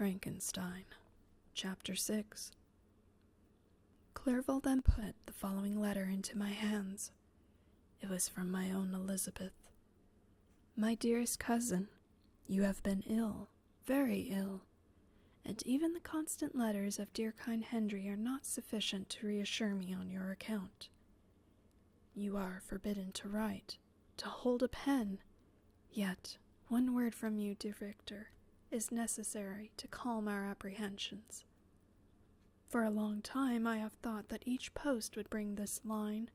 Frankenstein, Chapter 6. Clerval then put the following letter into my hands. It was from my own Elizabeth. My dearest cousin, you have been ill, very ill, and even the constant letters of dear kind Henry are not sufficient to reassure me on your account. You are forbidden to write, to hold a pen, yet one word from you, dear Victor, is necessary to calm our apprehensions. For a long time I have thought that each post would bring this line,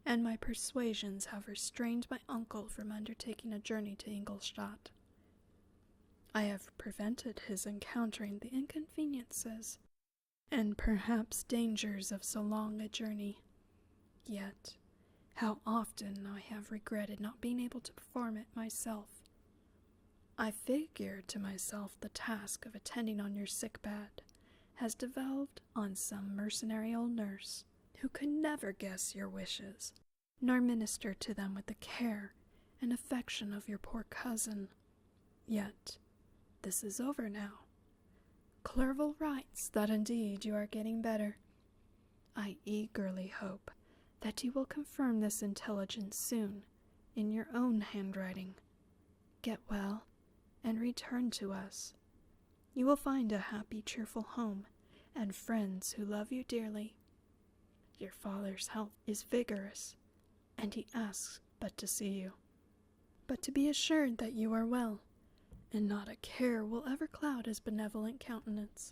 and my persuasions have restrained my uncle from undertaking a journey to Ingolstadt. I have prevented his encountering the inconveniences and perhaps dangers of so long a journey. Yet, how often I have regretted not being able to perform it myself. I figure to myself the task of attending on your sick bed has devolved on some mercenary old nurse who could never guess your wishes, nor minister to them with the care and affection of your poor cousin. Yet, this is over now. Clerval writes that indeed you are getting better. I eagerly hope that you will confirm this intelligence soon in your own handwriting. Get well and return to us. You will find a happy, cheerful home and friends who love you dearly. Your father's health is vigorous, and he asks but to see you, but to be assured that you are well, and not a care will ever cloud his benevolent countenance.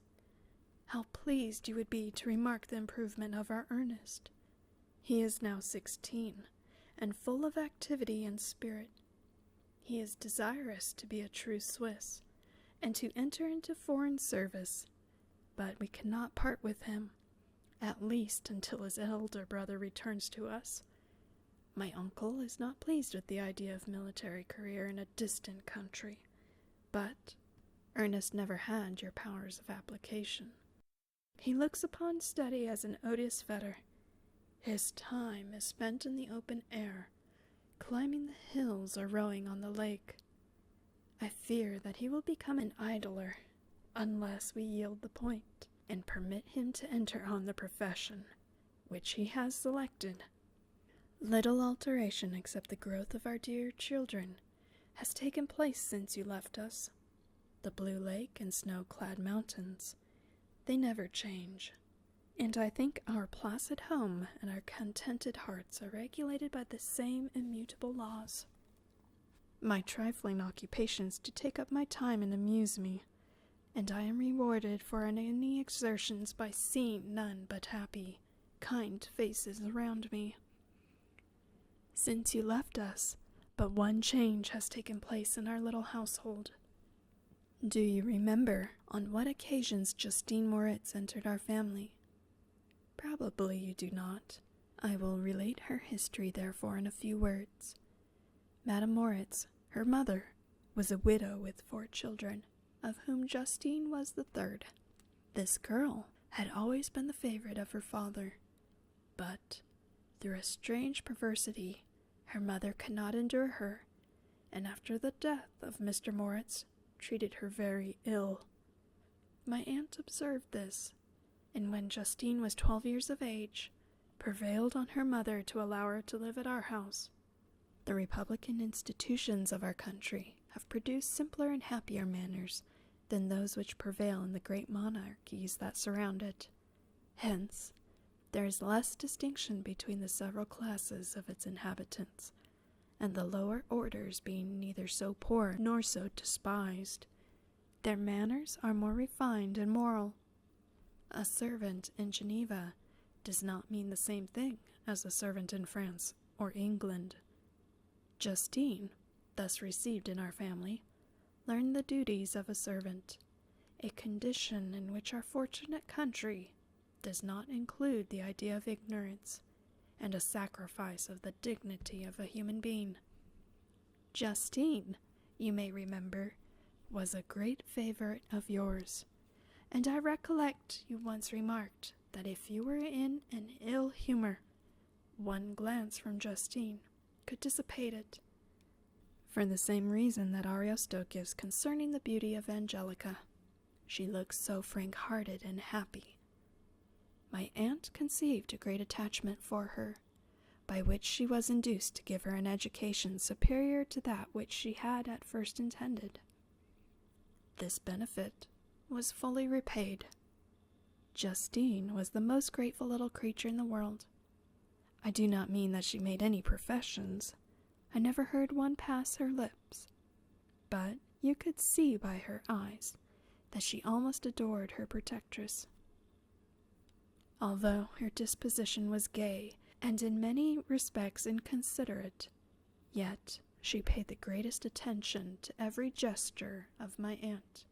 How pleased you would be to remark the improvement of our Ernest. He is now 16, and full of activity and spirit. He is desirous to be a true Swiss, and to enter into foreign service, but we cannot part with him, at least until his elder brother returns to us. My uncle is not pleased with the idea of military career in a distant country, but Ernest never had your powers of application. He looks upon study as an odious fetter. His time is spent in the open air, climbing the hills or rowing on the lake. I fear that he will become an idler unless we yield the point and permit him to enter on the profession which he has selected. Little alteration except the growth of our dear children has taken place since you left us. The blue lake and snow-clad mountains, they never change, and I think our placid home and our contented hearts are regulated by the same immutable laws. My trifling occupations do take up my time and amuse me, and I am rewarded for any exertions by seeing none but happy, kind faces around me. Since you left us, but one change has taken place in our little household. Do you remember on what occasions Justine Moritz entered our family? Probably you do not. I will relate her history, therefore, in a few words. Madame Moritz, her mother, was a widow with 4 children, of whom Justine was the 3rd. This girl had always been the favorite of her father, but through a strange perversity, her mother could not endure her, and after the death of Mr. Moritz, treated her very ill. My aunt observed this, and when Justine was 12 years of age, prevailed on her mother to allow her to live at our house. The republican institutions of our country have produced simpler and happier manners than those which prevail in the great monarchies that surround it. Hence, there is less distinction between the several classes of its inhabitants, and the lower orders being neither so poor nor so despised, their manners are more refined and moral. A servant in Geneva does not mean the same thing as a servant in France or England. Justine, thus received in our family, learned the duties of a servant, a condition in which our fortunate country does not include the idea of ignorance and a sacrifice of the dignity of a human being. Justine, you may remember, was a great favorite of yours, and I recollect you once remarked that if you were in an ill humor, one glance from Justine could dissipate it. For the same reason that Ariosto gives concerning the beauty of Angelica, She looked so frank-hearted and happy. My aunt conceived a great attachment for her, by which she was induced to give her an education superior to that which she had at first intended. This benefit was fully repaid. Justine was the most grateful little creature in the world. I do not mean that she made any professions. I never heard one pass her lips. But you could see by her eyes that she almost adored her protectress. Although her disposition was gay and in many respects inconsiderate, yet she paid the greatest attention to every gesture of my aunt.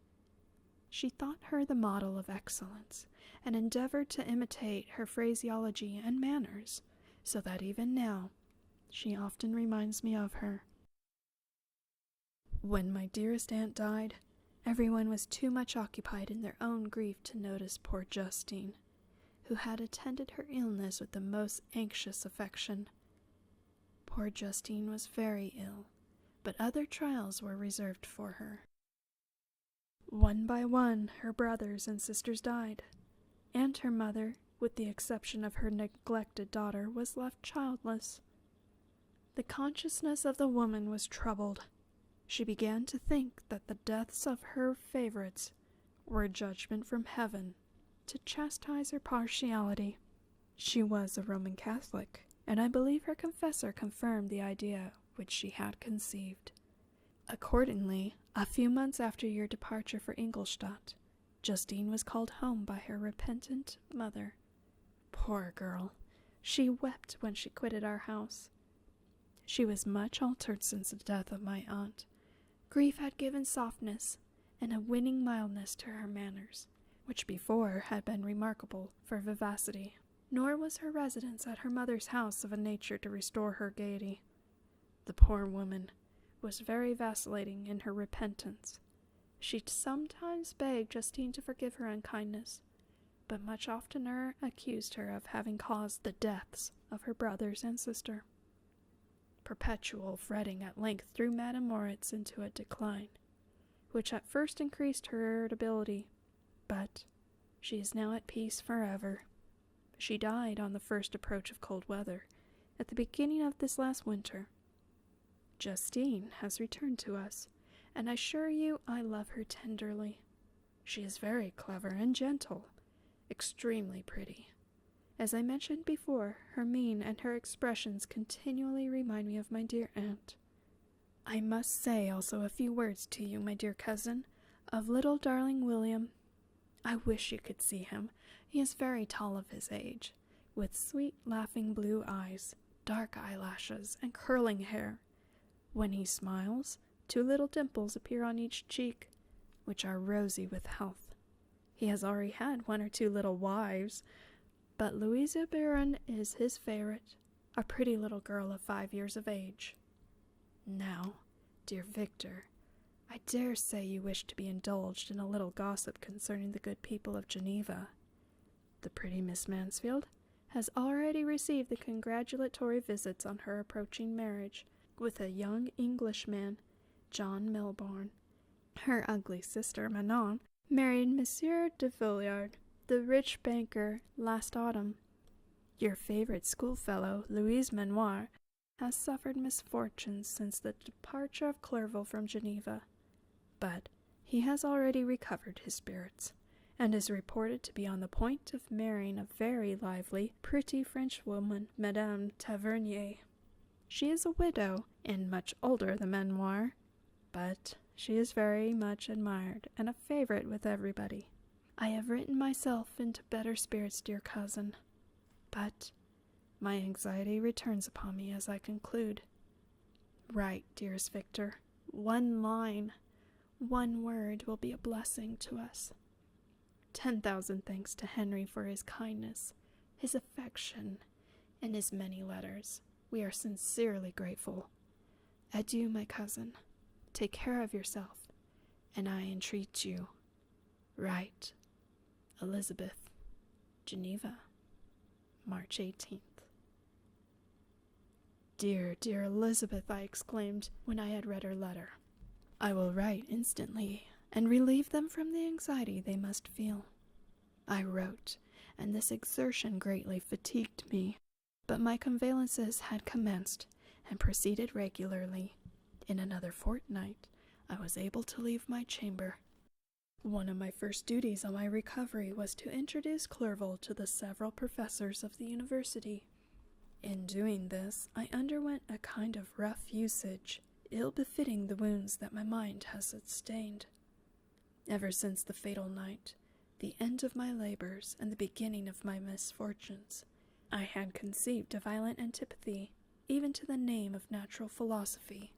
She thought her the model of excellence, and endeavored to imitate her phraseology and manners, so that even now she often reminds me of her. When my dearest aunt died, everyone was too much occupied in their own grief to notice poor Justine, who had attended her illness with the most anxious affection. Poor Justine was very ill, but other trials were reserved for her. One by one, her brothers and sisters died, and her mother, with the exception of her neglected daughter, was left childless. The consciousness of the woman was troubled. She began to think that the deaths of her favorites were a judgment from heaven to chastise her partiality. She was a Roman Catholic, and I believe her confessor confirmed the idea which she had conceived. Accordingly, a few months after your departure for Ingolstadt, Justine was called home by her repentant mother. Poor girl! She wept when she quitted our house. She was much altered since the death of my aunt. Grief had given softness and a winning mildness to her manners, which before had been remarkable for vivacity. Nor was her residence at her mother's house of a nature to restore her gaiety. The poor woman was very vacillating in her repentance. She sometimes begged Justine to forgive her unkindness, but much oftener accused her of having caused the deaths of her brothers and sister. Perpetual fretting at length threw Madame Moritz into a decline, which at first increased her irritability, but she is now at peace forever. She died on the first approach of cold weather, at the beginning of this last winter. Justine has returned to us, and I assure you I love her tenderly. She is very clever and gentle, extremely pretty. As I mentioned before, her mien and her expressions continually remind me of my dear aunt. I must say also a few words to you, my dear cousin, of little darling William. I wish you could see him. He is very tall of his age, with sweet laughing blue eyes, dark eyelashes, and curling hair. When he smiles, 2 little dimples appear on each cheek, which are rosy with health. He has already had 1 or 2 little wives, but Louisa Baron is his favorite, a pretty little girl of 5 years of age. Now, dear Victor, I dare say you wish to be indulged in a little gossip concerning the good people of Geneva. The pretty Miss Mansfield has already received the congratulatory visits on her approaching marriage with a young Englishman, John Milborne. Her ugly sister, Manon, married Monsieur de Villiard, the rich banker, last autumn. Your favorite schoolfellow, Louis Manoir, has suffered misfortunes since the departure of Clerval from Geneva, but he has already recovered his spirits, and is reported to be on the point of marrying a very lively, pretty Frenchwoman, Madame Tavernier. She is a widow, and much older than Manoir, but she is very much admired, and a favorite with everybody. I have written myself into better spirits, dear cousin, but my anxiety returns upon me as I conclude. Write, dearest Victor. 1 line, 1 word will be a blessing to us. 10,000 thanks to Henry for his kindness, his affection, and his many letters. We are sincerely grateful. Adieu, my cousin. Take care of yourself, and I entreat you, write. Elizabeth, Geneva, March 18th. Dear, dear Elizabeth, I exclaimed when I had read her letter. I will write instantly, and relieve them from the anxiety they must feel. I wrote, and this exertion greatly fatigued me, but my convalences had commenced and proceeded regularly. In another fortnight, I was able to leave my chamber. One of my first duties on my recovery was to introduce Clerval to the several professors of the university. In doing this, I underwent a kind of rough usage, ill befitting the wounds that my mind has sustained. Ever since the fatal night, the end of my labors and the beginning of my misfortunes, I had conceived a violent antipathy even to the name of natural philosophy.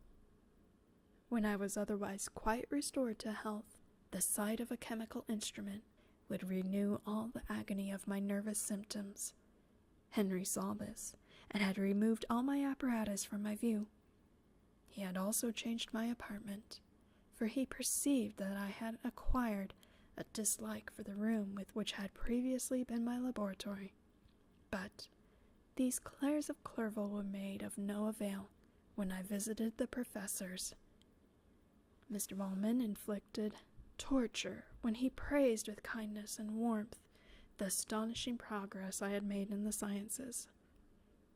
When I was otherwise quite restored to health, the sight of a chemical instrument would renew all the agony of my nervous symptoms. Henry saw this, and had removed all my apparatus from my view. He had also changed my apartment, for he perceived that I had acquired a dislike for the room which had previously been my laboratory. But these clairs of Clerval were made of no avail when I visited the professors. Mr. Waldman inflicted torture when he praised with kindness and warmth the astonishing progress I had made in the sciences.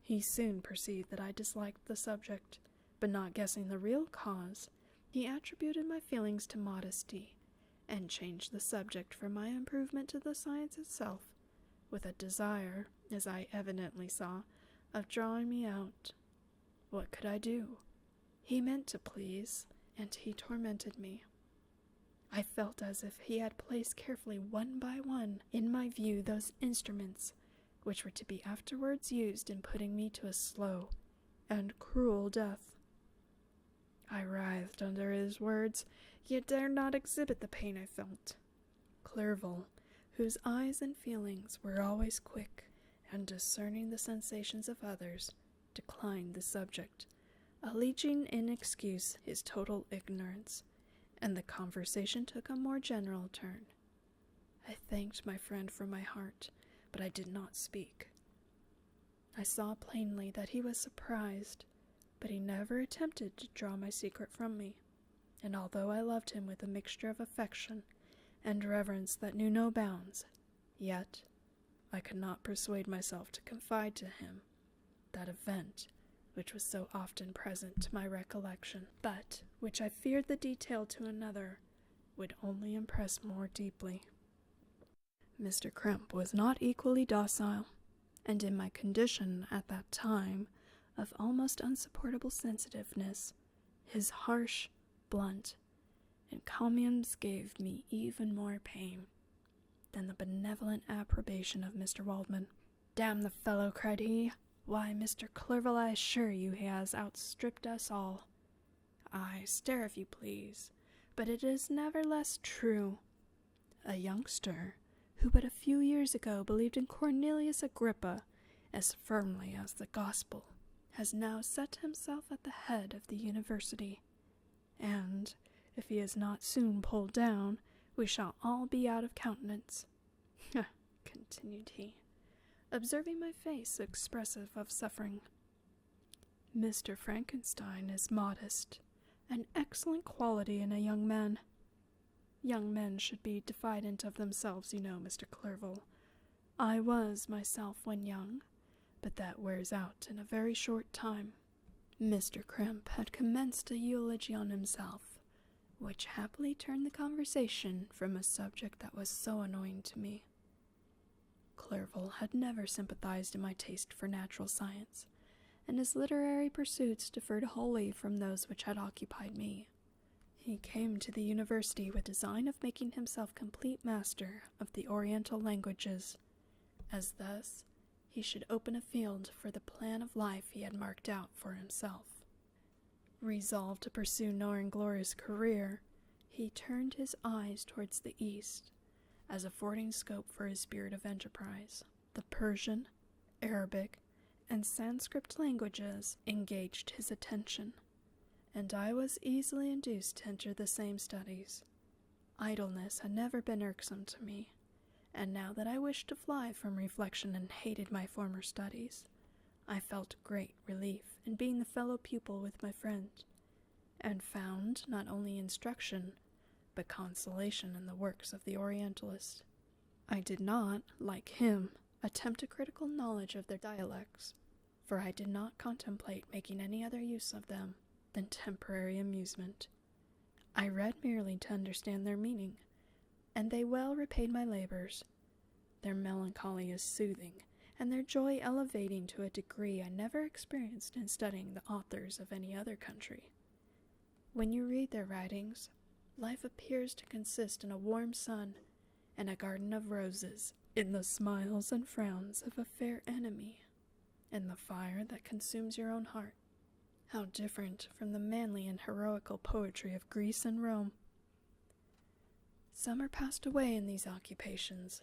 He soon perceived that I disliked the subject, but not guessing the real cause, he attributed my feelings to modesty, and changed the subject from my improvement to the science itself, with a desire, as I evidently saw, of drawing me out. What could I do? He meant to please, and he tormented me. I felt as if he had placed carefully one by one in my view those instruments which were to be afterwards used in putting me to a slow and cruel death. I writhed under his words, yet dared not exhibit the pain I felt. Clerval, whose eyes and feelings were always quick and discerning the sensations of others, declined the subject, alleging in excuse his total ignorance, and the conversation took a more general turn. I thanked my friend from my heart, but I did not speak. I saw plainly that he was surprised, but he never attempted to draw my secret from me, and although I loved him with a mixture of affection and reverence that knew no bounds, yet I could not persuade myself to confide to him that event which was so often present to my recollection, but which I feared the detail to another would only impress more deeply. Mr. Crump was not equally docile, and in my condition at that time of almost unsupportable sensitiveness, his harsh, blunt, encomiums gave me even more pain than the benevolent approbation of Mr. Waldman. "Damn the fellow," cried he. "Why, Mr. Clerval, I assure you he has outstripped us all. Aye, stare if you please, but it is nevertheless true. A youngster, who but a few years ago believed in Cornelius Agrippa as firmly as the gospel, has now set himself at the head of the university, and, if he is not soon pulled down, we shall all be out of countenance," continued he, observing my face expressive of suffering. "Mr. Frankenstein is modest, an excellent quality in a young man. Young men should be diffident of themselves, you know, Mr. Clerval. I was myself when young, but that wears out in a very short time." Mr. Crump had commenced a eulogy on himself, which happily turned the conversation from a subject that was so annoying to me. Clerval had never sympathized in my taste for natural science, and his literary pursuits differed wholly from those which had occupied me. He came to the university with design of making himself complete master of the Oriental languages, as thus he should open a field for the plan of life he had marked out for himself. Resolved to pursue no inglorious career, he turned his eyes towards the east, as affording scope for his spirit of enterprise. The Persian, Arabic, and Sanskrit languages engaged his attention, and I was easily induced to enter the same studies. Idleness had never been irksome to me, and now that I wished to fly from reflection and hated my former studies, I felt great relief in being the fellow pupil with my friend, and found not only instruction, but consolation in the works of the Orientalist. I did not, like him, attempt a critical knowledge of their dialects, for I did not contemplate making any other use of them than temporary amusement. I read merely to understand their meaning, and they well repaid my labors. Their melancholy is soothing, and their joy elevating to a degree I never experienced in studying the authors of any other country. When you read their writings, life appears to consist in a warm sun and a garden of roses, in the smiles and frowns of a fair enemy, and the fire that consumes your own heart. How different from the manly and heroical poetry of Greece and Rome! Summer passed away in these occupations,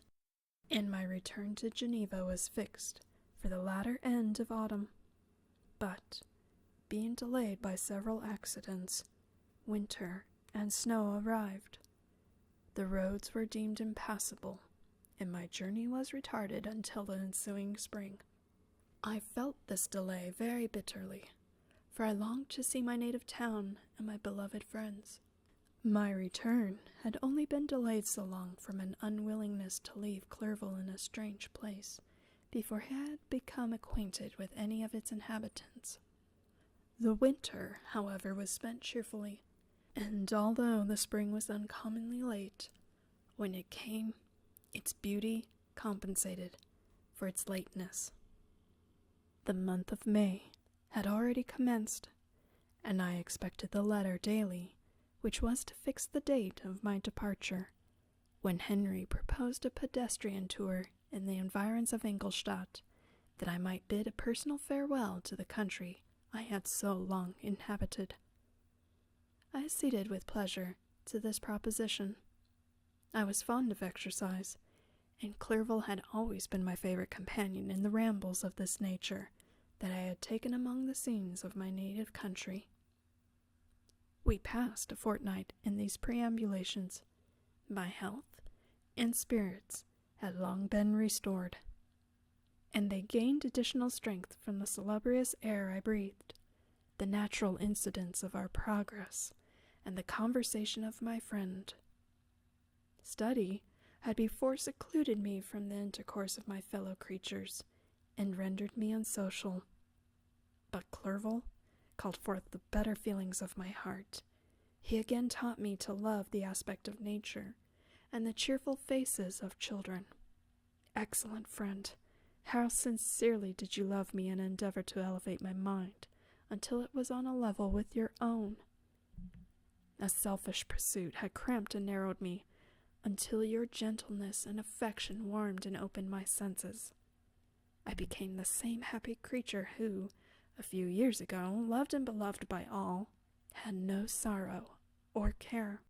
and my return to Geneva was fixed for the latter end of autumn. But, being delayed by several accidents, winter and snow arrived. The roads were deemed impassable, and my journey was retarded until the ensuing spring. I felt this delay very bitterly, for I longed to see my native town and my beloved friends. My return had only been delayed so long from an unwillingness to leave Clerval in a strange place, before I had become acquainted with any of its inhabitants. The winter, however, was spent cheerfully, and although the spring was uncommonly late, when it came, its beauty compensated for its lateness. The month of May had already commenced, and I expected the letter daily, which was to fix the date of my departure, when Henry proposed a pedestrian tour in the environs of Ingolstadt, that I might bid a personal farewell to the country I had so long inhabited. I acceded with pleasure to this proposition. I was fond of exercise, and Clerval had always been my favorite companion in the rambles of this nature that I had taken among the scenes of my native country. We passed a fortnight in these perambulations. My health and spirits had long been restored, and they gained additional strength from the salubrious air I breathed, the natural incidents of our progress, and the conversation of my friend. Study had before secluded me from the intercourse of my fellow creatures, and rendered me unsocial. But Clerval called forth the better feelings of my heart. He again taught me to love the aspect of nature, and the cheerful faces of children. Excellent friend, how sincerely did you love me and endeavor to elevate my mind until it was on a level with your own. A selfish pursuit had cramped and narrowed me, until your gentleness and affection warmed and opened my senses. I became the same happy creature who, a few years ago, loved and beloved by all, had no sorrow or care.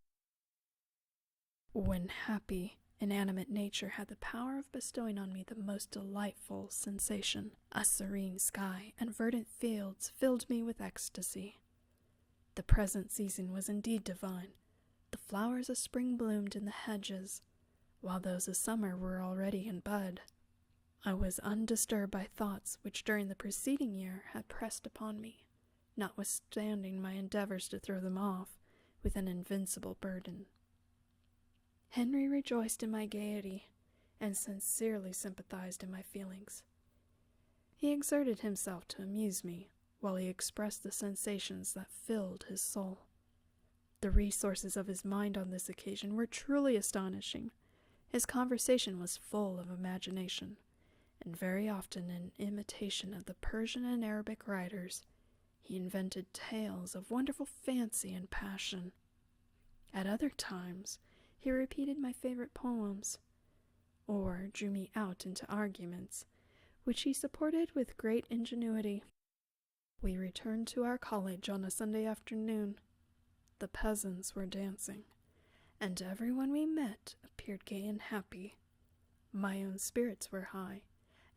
When happy, inanimate nature had the power of bestowing on me the most delightful sensation, a serene sky and verdant fields filled me with ecstasy. The present season was indeed divine. The flowers of spring bloomed in the hedges, while those of summer were already in bud. I was undisturbed by thoughts which during the preceding year had pressed upon me, notwithstanding my endeavors to throw them off with an invincible burden. Henry rejoiced in my gaiety, and sincerely sympathized in my feelings. He exerted himself to amuse me, while he expressed the sensations that filled his soul. The resources of his mind on this occasion were truly astonishing. His conversation was full of imagination, and very often in imitation of the Persian and Arabic writers, he invented tales of wonderful fancy and passion. At other times, he repeated my favorite poems, or drew me out into arguments, which he supported with great ingenuity. We returned to our college on a Sunday afternoon. The peasants were dancing, and everyone we met appeared gay and happy. My own spirits were high,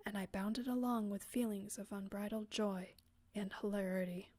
and I bounded along with feelings of unbridled joy and hilarity.